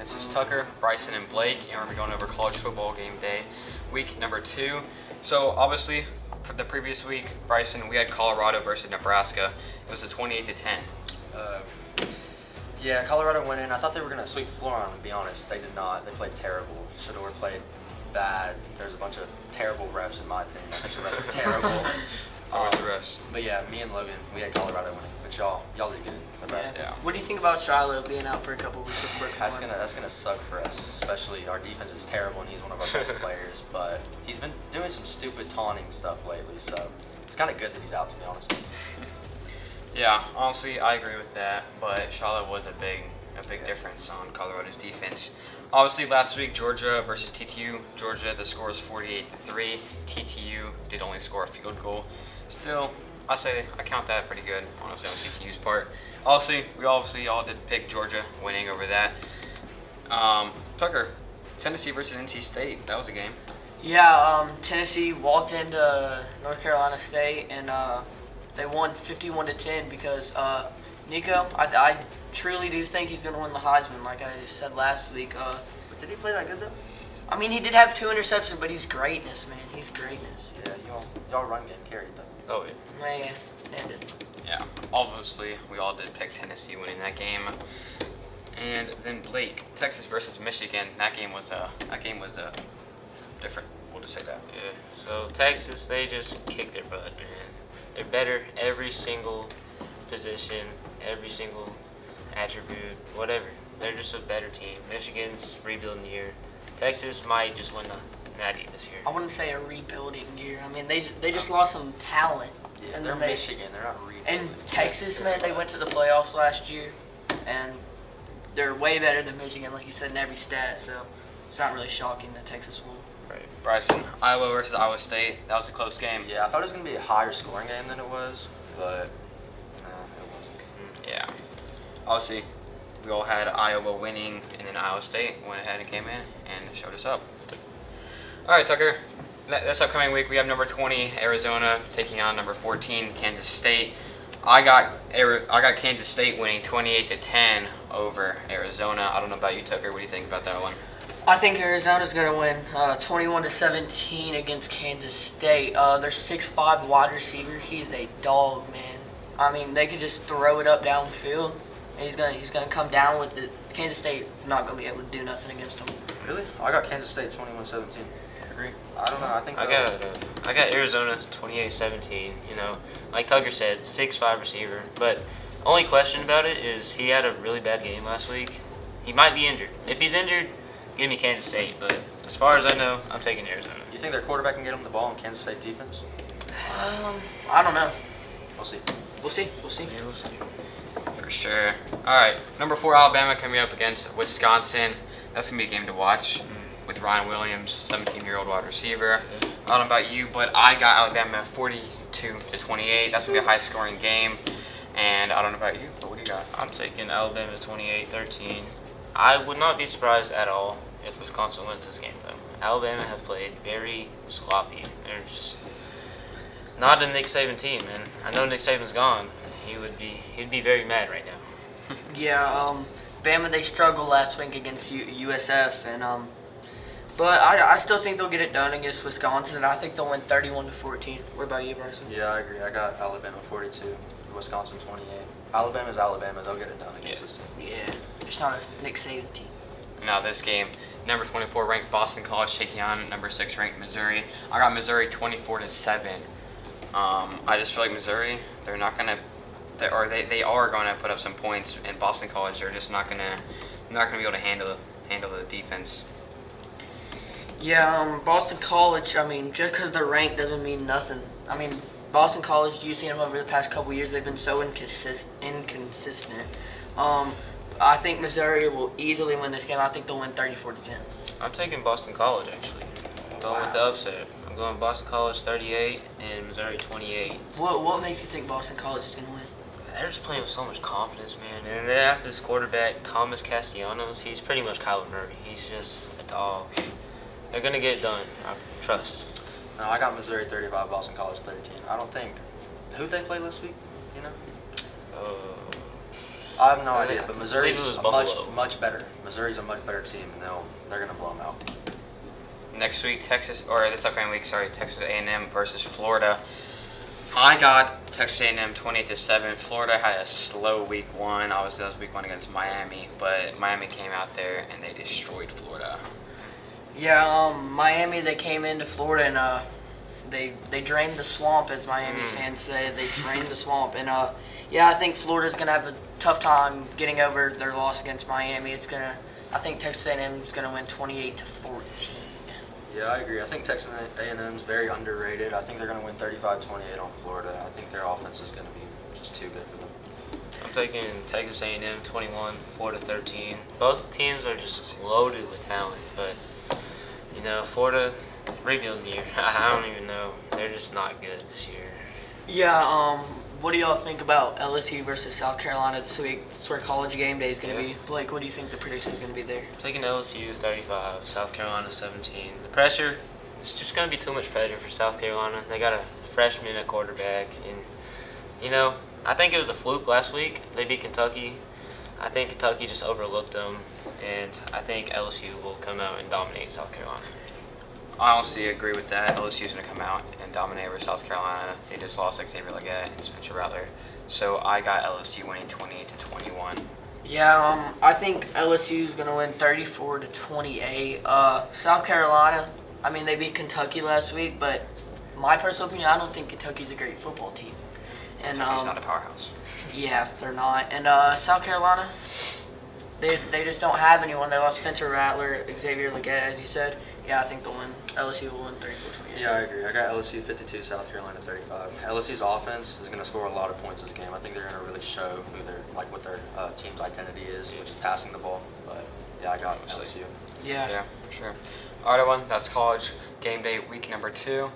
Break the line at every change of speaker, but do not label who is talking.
This is Tucker, Bryson, and Blake, and we're going to be going over college football game day, week number 2. So obviously, for the previous week, Bryson, we had Colorado versus Nebraska. It was a 28-10.
Yeah, Colorado went in. I thought they were going to sweep the floor on them, to be honest. They did not. They played terrible. Shador played bad. There's a bunch of terrible refs, in my opinion. I think the refs were terrible.
It's always the refs.
But yeah, me and Logan, we had Colorado winning. But y'all did good. Nebraska.
Yeah.
What do you think about Shiloh being out for a couple weeks of work?
That's gonna suck for us, especially our defense is terrible and he's one of our best players. But he's been doing some stupid taunting stuff lately, so it's kind of good that he's out, to be honest.
Yeah, honestly, I agree with that. But Charlotte was a big difference on Colorado's defense. Obviously, last week Georgia versus TTU. Georgia, the score is 48-3. TTU did only score a field goal. Still, I count that pretty good, honestly, on TTU's part. We obviously all did pick Georgia winning over that. Tucker, Tennessee versus NC State. That was a game.
Yeah, Tennessee walked into North Carolina State and they won 51-10 because Nico, I truly do think he's going to win the Heisman, like I just said last week.
But did he play that good though?
I mean, he did have 2 interceptions, but he's greatness, man. He's greatness.
Yeah, y'all run game carried though.
Oh, yeah.
Man, it did.
Yeah, obviously, we all did pick Tennessee winning that game. And then Blake, Texas versus Michigan. That game was different. We'll just say that.
Yeah. So Texas, they just kicked their butt, man. They're better every single position, every single attribute, whatever. They're just a better team. Michigan's rebuilding year. Texas might just win the Natty this year.
I wouldn't say a rebuilding year. I mean, they just lost some talent.
Yeah,
and
they're
then
Michigan. They're not rebuilding.
And Texas, man, they went to the playoffs last year, and they're way better than Michigan, like you said, in every stat. So it's not really shocking that Texas won.
Right. Bryson, Iowa versus Iowa State. That was a close game.
Yeah, I thought it was going to be a higher scoring game than it was, but no, it wasn't.
Yeah. Obviously, we all had Iowa winning, and then Iowa State went ahead and came in and showed us up. All right, Tucker. This upcoming week, we have number 20, Arizona, taking on number 14, Kansas State. I got Kansas State winning 28-10 over Arizona. I don't know about you, Tucker. What do you think about that one?
I think Arizona's going to win 21-17 against Kansas State. Their 6'5" wide receiver, he's a dog, man. I mean, they could just throw it up downfield. He's gonna come down with it. Kansas State not gonna be able to do nothing against him.
Really? I got Kansas State 21-17.
Agree.
I don't know. I think
I got Arizona 28-17. You know, like Tucker said, 6'5" receiver. But only question about it is he had a really bad game last week. He might be injured. If he's injured, give me Kansas State. But as far as I know, I'm taking Arizona.
You think their quarterback can get them the ball in Kansas State defense?
I don't know.
We'll see.
We'll see.
Yeah, we'll see.
For sure. All right, number 4, Alabama coming up against Wisconsin. That's going to be a game to watch with Ryan Williams, 17-year-old wide receiver. I don't know about you, but I got Alabama 42-28. That's going to be a high-scoring game. And I don't know about you, but what do you got?
I'm taking Alabama 28-13. I would not be surprised at all if Wisconsin wins this game, though. Alabama have played very sloppy. They're just not a Nick Saban team, and I know Nick Saban's gone. He'd be very mad right now.
Yeah, Bama, they struggled last week against USF, and but I still think they'll get it done against Wisconsin, and I think they'll win 31-14. What about you, Bryson?
Yeah, I agree. I got Alabama 42, Wisconsin 28. Alabama's Alabama. They'll get it done against this team.
Yeah, it's not a Nick Saban team.
Now this game, number 24 ranked Boston College taking on number 6 ranked Missouri. I got Missouri 24-7. I just feel like Missouri, they are going to put up some points, and Boston College, they're just not gonna be able to handle the defense.
Yeah, Boston College, I mean, just because they're ranked doesn't mean nothing. I mean, Boston College, you've seen them over the past couple years, they've been so inconsistent. I think Missouri will easily win this game. I think they'll win 34-10.
I'm taking Boston College, actually. I'm going with the upset. I'm going Boston College 38 and Missouri 28.
What makes you think Boston College is going to win?
They're just playing with so much confidence, man. And they have this quarterback, Thomas Castellanos. He's pretty much Kyler Murray. He's just a dog. They're going to get it done. I trust.
No, I got Missouri 35, Boston College 13. I don't think. Who'd they play last week? You know? I have no
I
idea,
think-
but
I
Missouri's
believe it was
much
Buffalo.
better. Missouri's a much better team, and they're gonna blow them out.
Next week, Texas, or this upcoming week, sorry, Texas A&M versus Florida. I got Texas A&M 28-7. Florida had a slow week one. Obviously, that was week one against Miami, but Miami came out there and they destroyed Florida.
Yeah, Miami, they came into Florida and they drained the swamp, as Miami fans say. They drained the swamp, and yeah, I think Florida's gonna have a tough time getting over their loss against Miami. I think Texas A&M is gonna win 28-14.
Yeah, I agree. I think Texas A&M is very underrated. I think they're gonna win 35-28 on Florida. I think their offense is gonna be just too good for them.
I'm taking Texas A&M 21, Florida 13. Both teams are just loaded with talent, but you know, Florida rebuilding year. I don't even know. They're just not good this year.
Yeah, what do y'all think about LSU versus South Carolina this week? That's where College Game Day is going to
Yeah.
be. Blake, what do you think the prediction is going to be there?
Taking LSU 35, South Carolina 17. The pressure, it's just going to be too much pressure for South Carolina. They got a freshman at quarterback, and you know, I think it was a fluke last week. They beat Kentucky. I think Kentucky just overlooked them, and I think LSU will come out and dominate South Carolina.
I honestly agree with that. LSU's going to come out and dominate over South Carolina. They just lost Xavier Legette and Spencer Rattler. So I got LSU winning 28-21.
Yeah, I think LSU is going to win 34-28. South Carolina, I mean, they beat Kentucky last week, but my personal opinion, I don't think Kentucky's a great football team. And
Kentucky's not a powerhouse.
yeah, they're not. And South Carolina, they just don't have anyone. They lost Spencer Rattler, Xavier Legette, as you said. Yeah, I think they'll win. LSU will win 34-28.
Yeah, I agree. I got LSU 52, South Carolina 35. LSU's offense is going to score a lot of points this game. I think they're going to really show what their team's identity is, which is passing the ball. But yeah, I got LSU.
Yeah.
Yeah, for sure. All right, everyone. That's College Game Day week number 2.